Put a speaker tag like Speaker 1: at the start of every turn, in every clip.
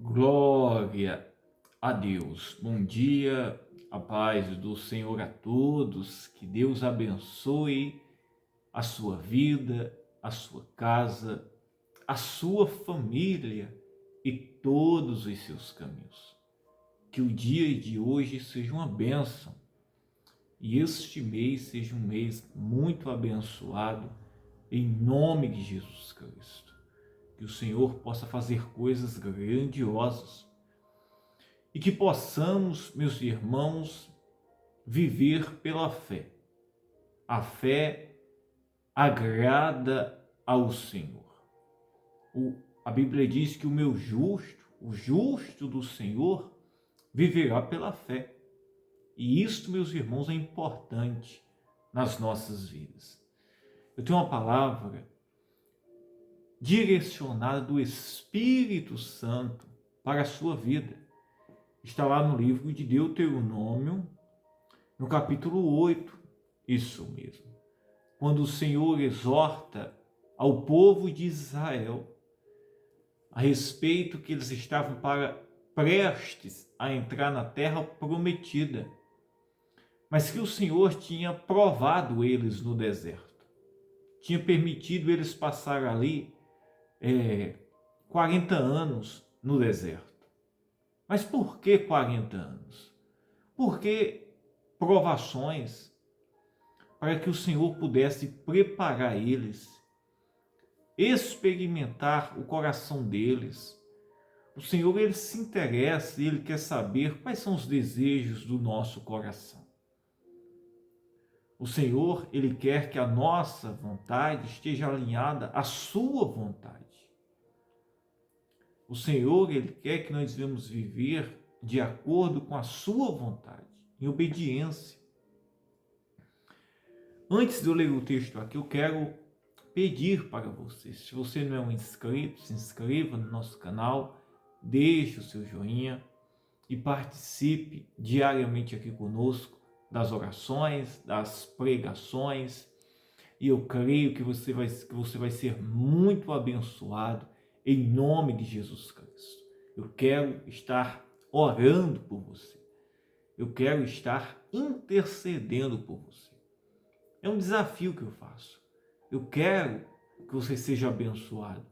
Speaker 1: Glória a Deus. Bom dia, a paz do Senhor a todos. Que Deus abençoe a sua vida, a sua casa, a sua família e todos os seus caminhos. Que o dia de hoje seja uma bênção e este mês seja um mês muito abençoado em nome de Jesus Cristo. Que o Senhor possa fazer coisas grandiosas e que possamos, meus irmãos, viver pela fé. A fé agrada ao Senhor. A Bíblia diz que o justo do Senhor, viverá pela fé. E isto, meus irmãos, é importante nas nossas vidas. Eu tenho uma palavra direcionada do Espírito Santo para a sua vida. Está lá no livro de Deuteronômio, no capítulo 8, isso mesmo. Quando o Senhor exorta ao povo de Israel a respeito que eles estavam prestes a entrar na terra prometida, mas que o Senhor tinha provado eles no deserto, tinha permitido eles passar ali 40 anos no deserto. Mas por que 40 anos? Porque provações para que o Senhor pudesse preparar eles, experimentar o coração deles. O Senhor, ele se interessa e ele quer saber quais são os desejos do nosso coração. O Senhor, ele quer que a nossa vontade esteja alinhada à sua vontade. O Senhor, ele quer que nós devemos viver de acordo com a sua vontade, em obediência. Antes de eu ler o texto aqui, eu quero pedir para você, se você não é um inscrito, se inscreva no nosso canal, deixe o seu joinha e participe diariamente aqui conosco das orações, das pregações, e eu creio que você vai ser muito abençoado em nome de Jesus Cristo. Eu quero estar orando por você. Eu quero estar intercedendo por você. É um desafio que eu faço. Eu quero que você seja abençoado.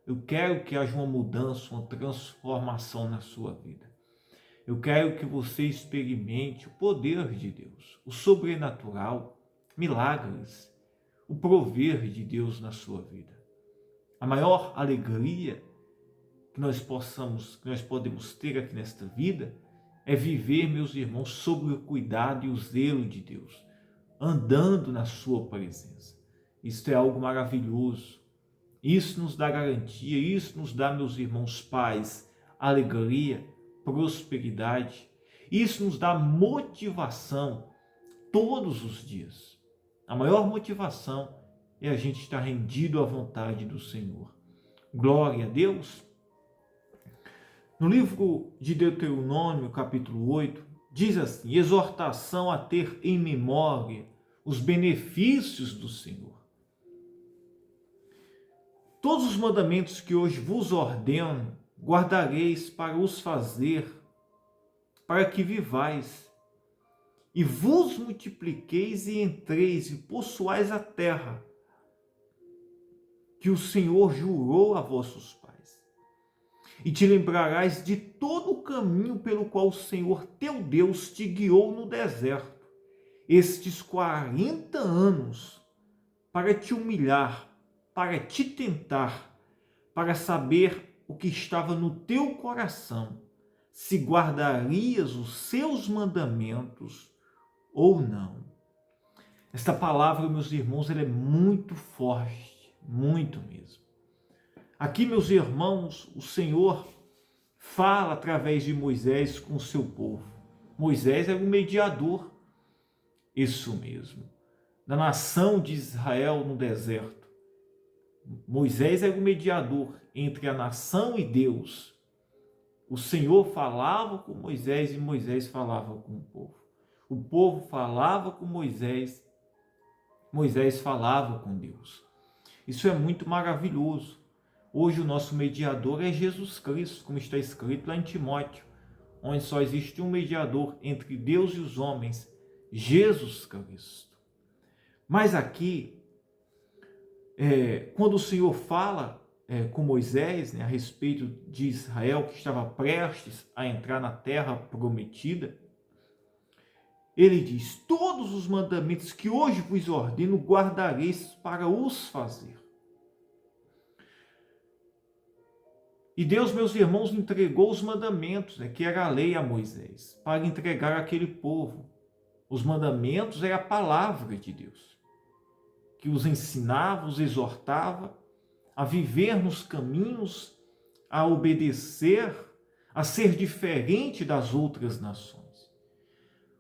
Speaker 1: Eu quero que haja uma mudança, uma transformação na sua vida. Eu quero que você experimente o poder de Deus, o sobrenatural, milagres, o prover de Deus na sua vida. A maior alegria que nós podemos ter aqui nesta vida é viver, meus irmãos, sob o cuidado e o zelo de Deus, andando na sua presença. Isto é algo maravilhoso. Isso nos dá garantia, isso nos dá, meus irmãos, paz, alegria, prosperidade. Isso nos dá motivação todos os dias. A maior motivação é a gente estar rendido à vontade do Senhor. Glória a Deus. No livro de Deuteronômio, capítulo 8, diz assim: exortação a ter em memória os benefícios do Senhor. Todos os mandamentos que hoje vos ordeno, guardareis para os fazer, para que vivais, e vos multipliqueis e entreis e possuais a terra, que o Senhor jurou a vossos pais. E te lembrarás de todo o caminho pelo qual o Senhor teu Deus te guiou no deserto, estes 40 anos, para te humilhar, para te tentar, para saber o que estava no teu coração, se guardarias os seus mandamentos ou não. Esta palavra, meus irmãos, ela é muito forte, muito mesmo. Aqui, meus irmãos, o Senhor fala através de Moisés com o seu povo. Moisés era o mediador, isso mesmo, da nação de Israel no deserto. Moisés era o mediador entre a nação e Deus. O Senhor falava com Moisés e Moisés falava com o povo. O povo falava com Moisés, Moisés falava com Deus. Isso é muito maravilhoso. Hoje o nosso mediador é Jesus Cristo, como está escrito lá em Timóteo, onde só existe um mediador entre Deus e os homens, Jesus Cristo. Mas aqui, quando o Senhor fala com Moisés, né, a respeito de Israel que estava prestes a entrar na terra prometida, ele diz: todos os mandamentos que hoje vos ordeno guardareis para os fazer. E Deus, meus irmãos, entregou os mandamentos, né, que era a lei a Moisés, para entregar àquele povo. Os mandamentos é a palavra de Deus, que os ensinava, os exortava a viver nos caminhos, a obedecer, a ser diferente das outras nações.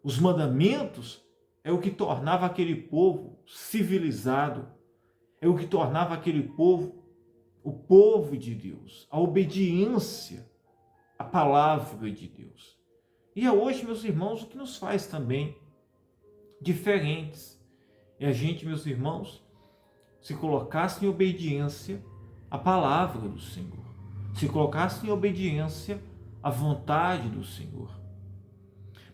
Speaker 1: Os mandamentos é o que tornava aquele povo civilizado, é o que tornava aquele povo o povo de Deus, a obediência à palavra de Deus. E é hoje, meus irmãos, o que nos faz também diferentes. É a gente, meus irmãos, se colocasse em obediência à palavra do Senhor, se colocasse em obediência à vontade do Senhor.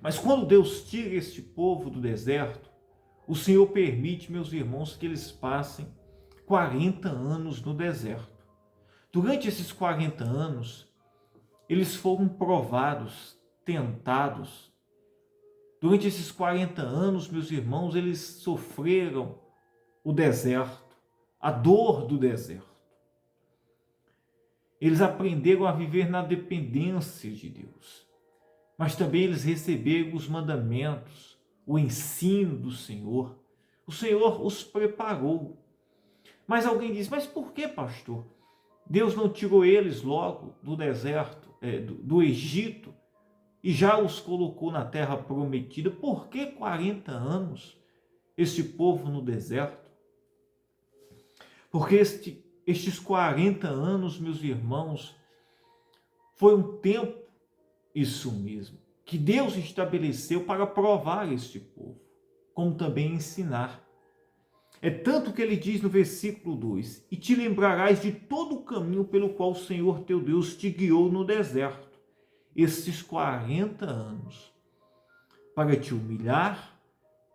Speaker 1: Mas quando Deus tira este povo do deserto, o Senhor permite, meus irmãos, que eles passem 40 anos no deserto. Durante esses 40 anos, eles foram provados, tentados. Durante esses 40 anos, meus irmãos, eles sofreram o deserto, a dor do deserto. Eles aprenderam a viver na dependência de Deus. Mas também eles receberam os mandamentos, o ensino do Senhor. O Senhor os preparou. Mas alguém diz: mas por que, pastor? Deus não tirou eles logo do deserto, do Egito, e já os colocou na terra prometida? Por que 40 anos esse povo no deserto? Porque estes 40 anos, meus irmãos, foi um tempo, isso mesmo, que Deus estabeleceu para provar este povo, como também ensinar. É tanto que ele diz no versículo 2: e te lembrarás de todo o caminho pelo qual o Senhor teu Deus te guiou no deserto, esses 40 anos, para te humilhar,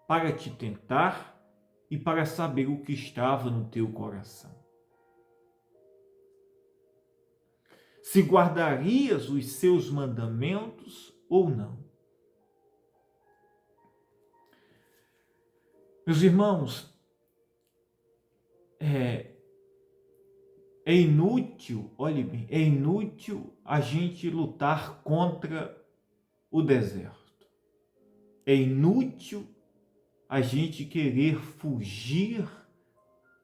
Speaker 1: para te tentar e para saber o que estava no teu coração. Se guardarias os seus mandamentos ou não. Meus irmãos, é inútil, olhe bem, é inútil a gente lutar contra o deserto. É inútil a gente querer fugir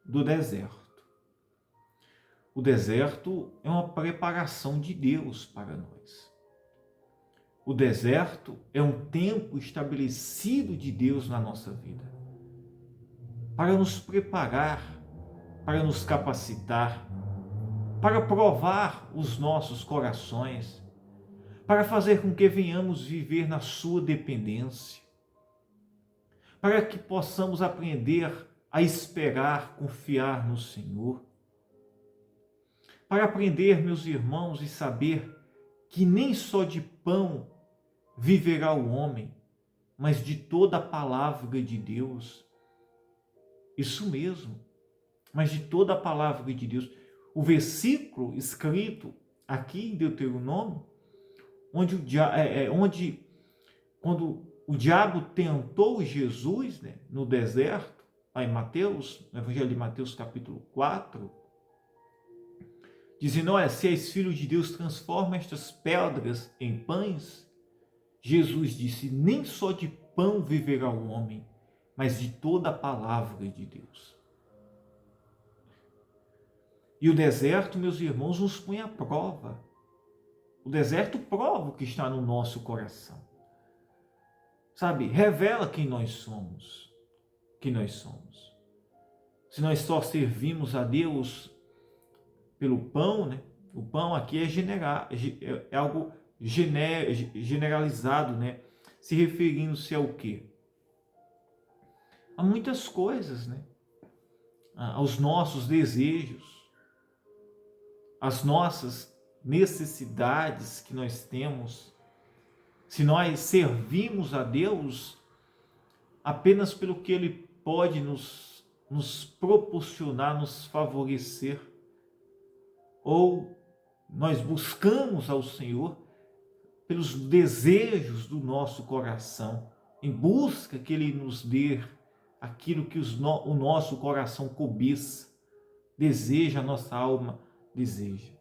Speaker 1: do deserto. O deserto é uma preparação de Deus para nós. O deserto é um tempo estabelecido de Deus na nossa vida, para nos preparar, para nos capacitar, para provar os nossos corações, para fazer com que venhamos viver na sua dependência, para que possamos aprender a esperar, confiar no Senhor, para aprender, meus irmãos, e saber que nem só de pão viverá o homem, mas de toda a palavra de Deus. Isso mesmo, mas de toda a palavra de Deus. O versículo escrito aqui em Deuteronômio, quando o diabo tentou Jesus, né, no deserto, lá em Mateus, no Evangelho de Mateus capítulo 4, dizendo: olha, se és filho de Deus, transforma estas pedras em pães. Jesus disse: nem só de pão viverá o homem, mas de toda a palavra de Deus. E o deserto, meus irmãos, nos põe à prova. O deserto prova o que está no nosso coração. Sabe, revela quem nós somos. Se nós só servimos a Deus pelo pão, né? O pão aqui é algo generalizado, né? Se referindo-se ao quê? A muitas coisas, né? Aos nossos desejos, as nossas necessidades que nós temos, se nós servimos a Deus apenas pelo que Ele pode nos proporcionar, nos favorecer, ou nós buscamos ao Senhor pelos desejos do nosso coração, em busca que Ele nos dê aquilo que o nosso coração cobiça, deseja, a nossa alma deseja.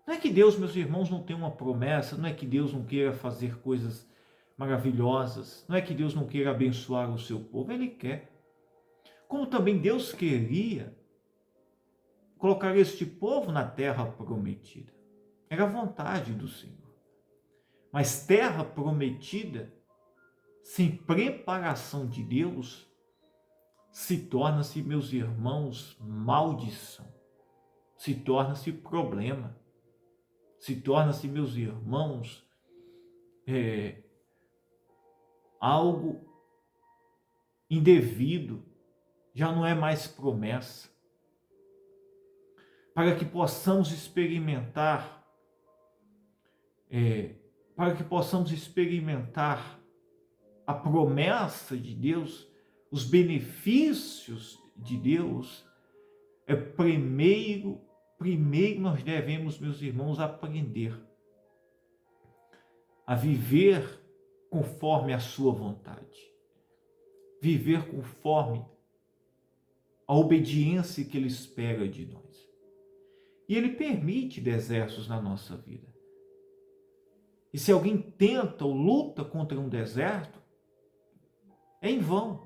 Speaker 1: Não é que Deus, meus irmãos, não tem uma promessa, não é que Deus não queira fazer coisas maravilhosas, não é que Deus não queira abençoar o seu povo, Ele quer. Como também Deus queria colocar este povo na terra prometida. Era a vontade do Senhor. Mas terra prometida, sem preparação de Deus, se torna-se, meus irmãos, maldição. Se torna-se problema. Se torna-se, meus irmãos, algo indevido. Já não é mais promessa. Para que possamos experimentar a promessa de Deus, os benefícios de Deus, primeiro nós devemos, meus irmãos, aprender a viver conforme a sua vontade, viver conforme a obediência que Ele espera de nós. E Ele permite desertos na nossa vida. E se alguém tenta ou luta contra um deserto, é em vão.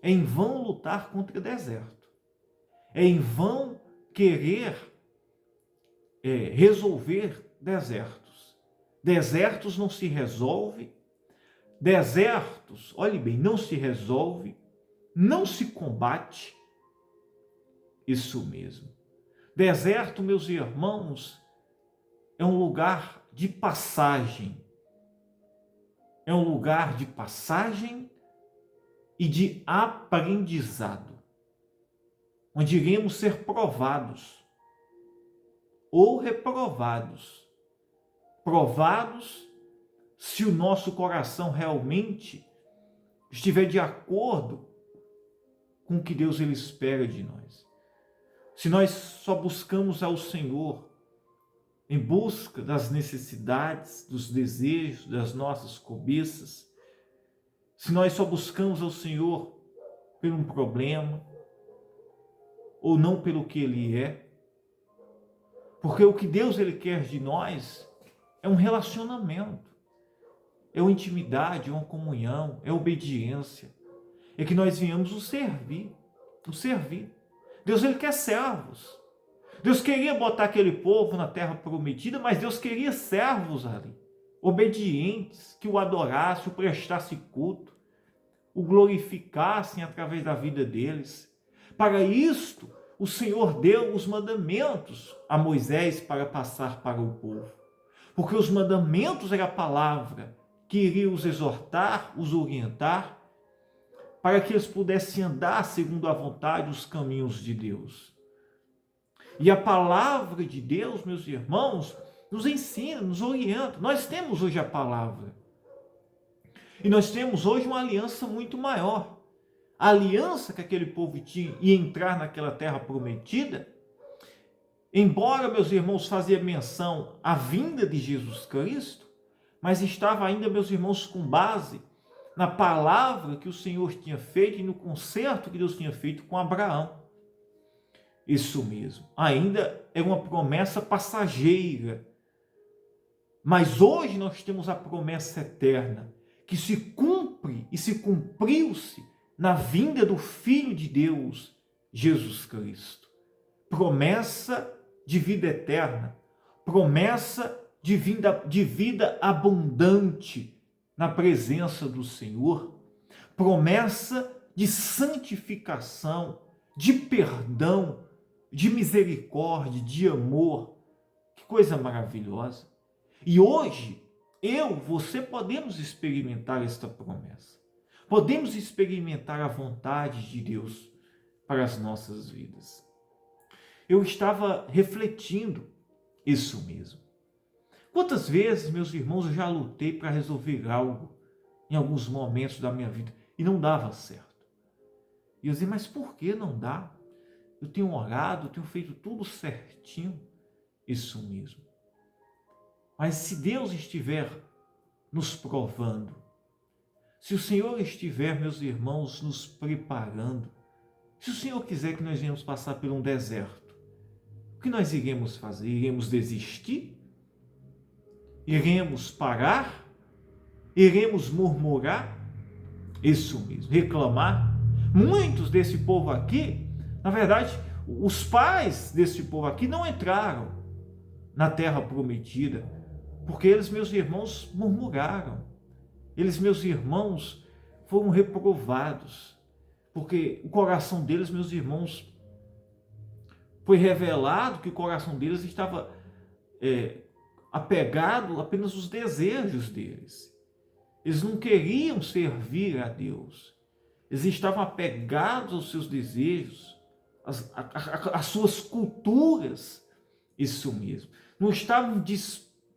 Speaker 1: É em vão lutar contra deserto. É em vão querer resolver desertos. Desertos não se resolve. Desertos, olhe bem, não se resolve, não se combate. Isso mesmo. Deserto, meus irmãos, é um lugar de passagem. É um lugar de passagem e de aprendizado, onde iremos ser provados ou reprovados. Provados se o nosso coração realmente estiver de acordo com o que Deus Ele espera de nós. Se nós só buscamos ao Senhor em busca das necessidades, dos desejos, das nossas cobiças, se nós só buscamos ao Senhor por um problema, ou não pelo que Ele é, porque o que Deus Ele quer de nós é um relacionamento, é uma intimidade, é uma comunhão, é obediência, é que nós venhamos o servir. Deus Ele quer servos. Deus queria botar aquele povo na terra prometida, mas Deus queria servos ali, obedientes, que o adorassem, o prestassem culto, o glorificassem através da vida deles. Para isto, o Senhor deu os mandamentos a Moisés para passar para o povo. Porque os mandamentos era a palavra que iria os exortar, os orientar, para que eles pudessem andar segundo a vontade, os caminhos de Deus. E a palavra de Deus, meus irmãos, nos ensina, nos orienta. Nós temos hoje a palavra. E nós temos hoje uma aliança muito maior. A aliança que aquele povo tinha ia entrar naquela terra prometida, embora, meus irmãos, fazia menção à vinda de Jesus Cristo, mas estava ainda, meus irmãos, com base na palavra que o Senhor tinha feito e no concerto que Deus tinha feito com Abraão. Isso mesmo, ainda é uma promessa passageira. Mas hoje nós temos a promessa eterna, que se cumpre e se cumpriu-se na vinda do Filho de Deus, Jesus Cristo. Promessa de vida eterna, promessa de vida abundante na presença do Senhor, promessa de santificação, de perdão, de misericórdia, de amor. Que coisa maravilhosa. E hoje, você podemos experimentar esta promessa. Podemos experimentar a vontade de Deus para as nossas vidas. Eu estava refletindo isso mesmo. Quantas vezes, meus irmãos, eu já lutei para resolver algo em alguns momentos da minha vida e não dava certo. E eu dizia, mas por que não dá? Eu tenho orado, eu tenho feito tudo certinho. Isso mesmo. Mas se Deus estiver nos provando, se o Senhor estiver, meus irmãos, nos preparando, se o Senhor quiser que nós venhamos passar por um deserto, o que nós iremos fazer? Iremos desistir? Iremos parar? Iremos murmurar? Isso mesmo, reclamar? Muitos desse povo aqui, na verdade, os pais desse povo aqui não entraram na terra prometida, porque eles, meus irmãos, murmuraram. Eles, meus irmãos, foram reprovados, porque o coração deles, meus irmãos, foi revelado que o coração deles estava apegado apenas aos desejos deles. Eles não queriam servir a Deus. Eles estavam apegados aos seus desejos, às suas culturas, isso mesmo. Não estavam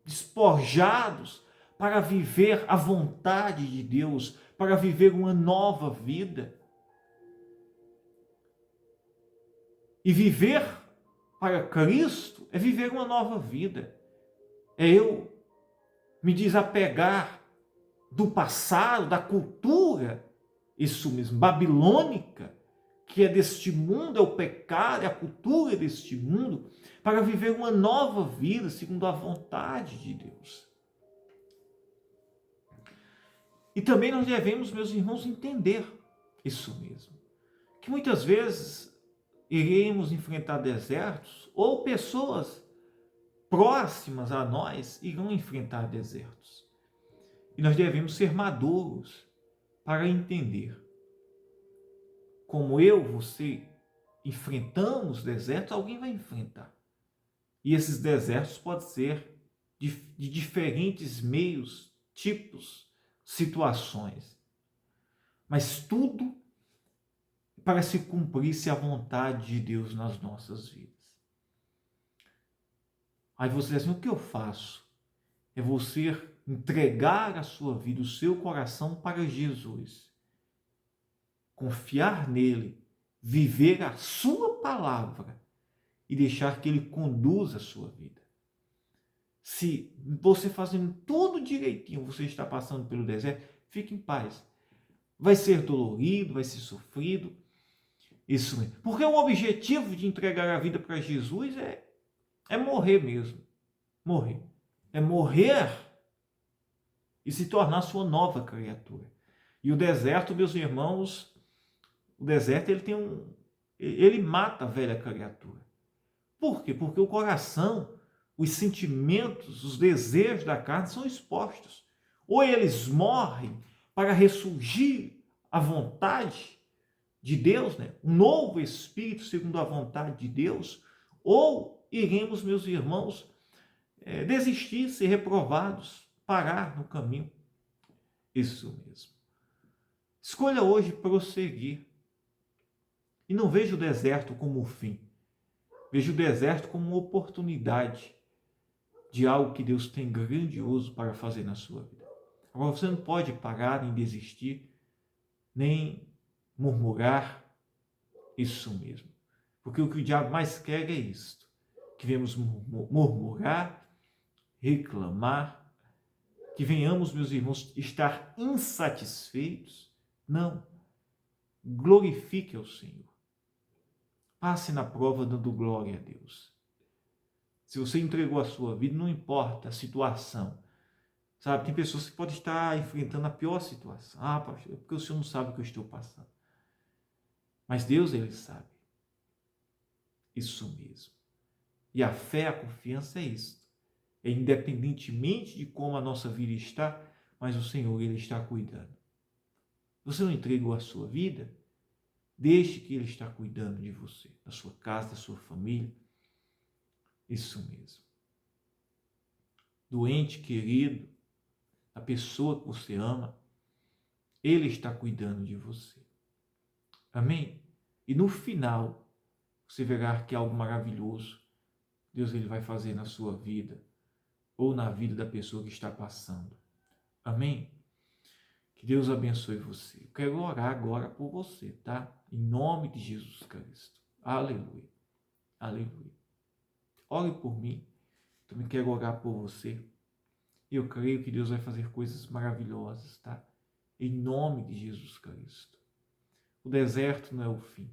Speaker 1: despojados para viver a vontade de Deus, para viver uma nova vida. E viver para Cristo é viver uma nova vida. É eu me desapegar do passado, da cultura, isso mesmo, babilônica, que é deste mundo, é o pecado, é a cultura deste mundo, para viver uma nova vida segundo a vontade de Deus. E também nós devemos, meus irmãos, entender isso mesmo, que muitas vezes iremos enfrentar desertos, ou pessoas próximas a nós irão enfrentar desertos. E nós devemos ser maduros para entender. Como eu, você, enfrentamos desertos, alguém vai enfrentar. E esses desertos podem ser de diferentes meios, tipos, situações. Mas tudo para se cumprir-se a vontade de Deus nas nossas vidas. Aí você diz assim, o que eu faço? É você entregar a sua vida, o seu coração para Jesus. Confiar nele, viver a sua palavra e deixar que ele conduza a sua vida. Se você fazendo tudo direitinho, você está passando pelo deserto, fique em paz. Vai ser dolorido, vai ser sofrido, isso mesmo. Porque o objetivo de entregar a vida para Jesus é morrer mesmo. Morrer. É morrer e se tornar sua nova criatura. E o deserto, meus irmãos, o deserto ele mata a velha criatura. Por quê? Porque o coração, os sentimentos, os desejos da carne são expostos. Ou eles morrem para ressurgir a vontade de Deus, né? Um novo espírito segundo a vontade de Deus, ou iremos, meus irmãos, desistir, ser reprovados, parar no caminho. Isso mesmo. Escolha hoje prosseguir. E não veja o deserto como o fim. Veja o deserto como uma oportunidade de algo que Deus tem grandioso para fazer na sua vida. Agora você não pode parar nem desistir, nem murmurar, isso mesmo. Porque o que o diabo mais quer é isto, que venhamos murmurar, reclamar, que venhamos, meus irmãos, estar insatisfeitos. Não. Glorifique ao Senhor. Passe na prova dando glória a Deus. Se você entregou a sua vida, não importa a situação. Sabe, tem pessoas que podem estar enfrentando a pior situação. Ah, pastor, é porque o senhor não sabe o que eu estou passando. Mas Deus, ele sabe. Isso mesmo. E a fé, a confiança é isso. É independentemente de como a nossa vida está, mas o Senhor, ele está cuidando. Você não entregou a sua vida? Deixe que ele está cuidando de você, da sua casa, da sua família. Isso mesmo. Doente, querido, a pessoa que você ama, ele está cuidando de você. Amém? E no final, você verá que algo maravilhoso Deus ele vai fazer na sua vida ou na vida da pessoa que está passando. Amém? Que Deus abençoe você. Eu quero orar agora por você, tá? Em nome de Jesus Cristo. Aleluia. Aleluia. Ore por mim. Também quero orar por você. Eu creio que Deus vai fazer coisas maravilhosas, tá? Em nome de Jesus Cristo. O deserto não é o fim.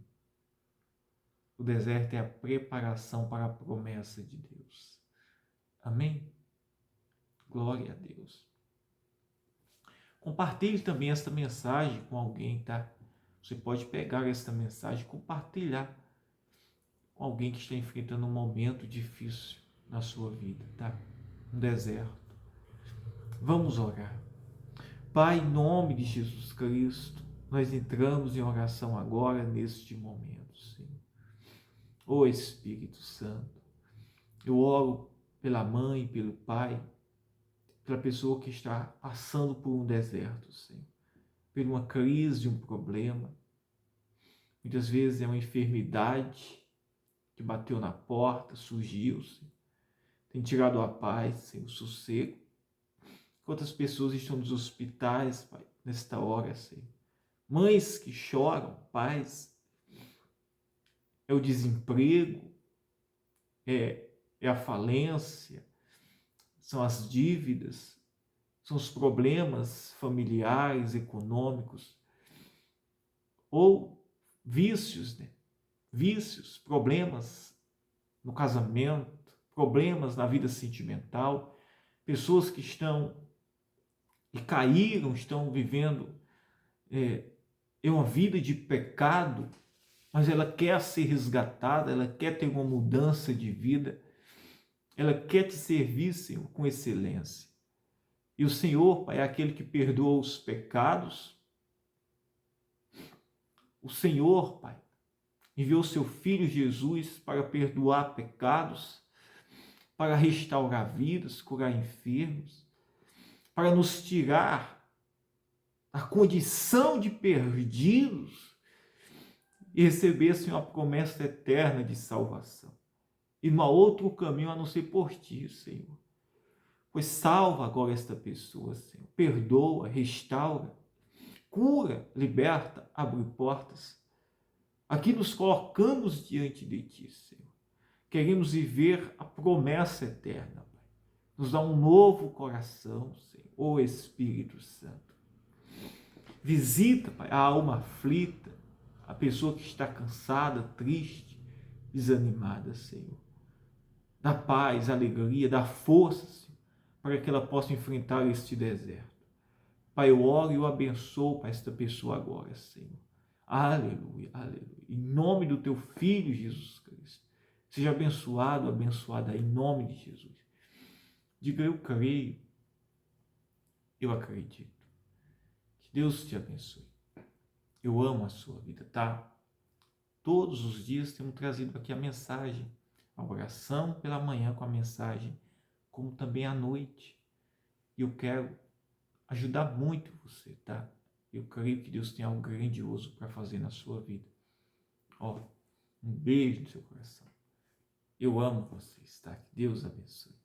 Speaker 1: O deserto é a preparação para a promessa de Deus. Amém? Glória a Deus. Compartilhe também esta mensagem com alguém, tá? Você pode pegar esta mensagem e compartilhar com alguém que está enfrentando um momento difícil na sua vida, tá? Um deserto. Vamos orar. Pai, em nome de Jesus Cristo, nós entramos em oração agora, neste momento, Senhor. Ô Espírito Santo, eu oro pela mãe, pelo pai, pela pessoa que está passando por um deserto, Senhor, por uma crise, um problema. Muitas vezes é uma enfermidade que bateu na porta, surgiu, Senhor, tem tirado a paz, Senhor, o sossego. Quantas pessoas estão nos hospitais, Pai, nesta hora, Senhor. Mães que choram, pais, é o desemprego, é a falência, são as dívidas, são os problemas familiares, econômicos, ou vícios, né? Vícios, problemas no casamento, problemas na vida sentimental, pessoas que estão e caíram, estão vivendo uma vida de pecado, mas ela quer ser resgatada, ela quer ter uma mudança de vida, ela quer te servir, Senhor, com excelência. E o Senhor, Pai, é aquele que perdoa os pecados. O Senhor, Pai, enviou seu Filho Jesus para perdoar pecados, para restaurar vidas, curar enfermos, para nos tirar a condição de perdidos e receber, Senhor, a promessa eterna de salvação. E não há outro caminho a não ser por ti, Senhor. Pois salva agora esta pessoa, Senhor. Perdoa, restaura, cura, liberta, abre portas. Aqui nos colocamos diante de ti, Senhor. Queremos viver a promessa eterna, Pai. Nos dá um novo coração, Senhor. Ô Espírito Santo. Visita, Pai, a alma aflita, a pessoa que está cansada, triste, desanimada, Senhor. Dá paz, alegria, dá força, Senhor, para que ela possa enfrentar este deserto. Pai, eu oro e eu abençoo para esta pessoa agora, Senhor. Aleluia, aleluia. Em nome do teu Filho, Jesus Cristo. Seja abençoado, abençoada em nome de Jesus. Diga, eu creio, eu acredito. Que Deus te abençoe. Eu amo a sua vida, tá? Todos os dias temos trazido aqui a mensagem, a oração pela manhã com a mensagem, como também à noite. E eu quero ajudar muito você, tá? Eu creio que Deus tem algo grandioso para fazer na sua vida. Ó, um beijo no seu coração. Eu amo vocês, tá? Que Deus abençoe.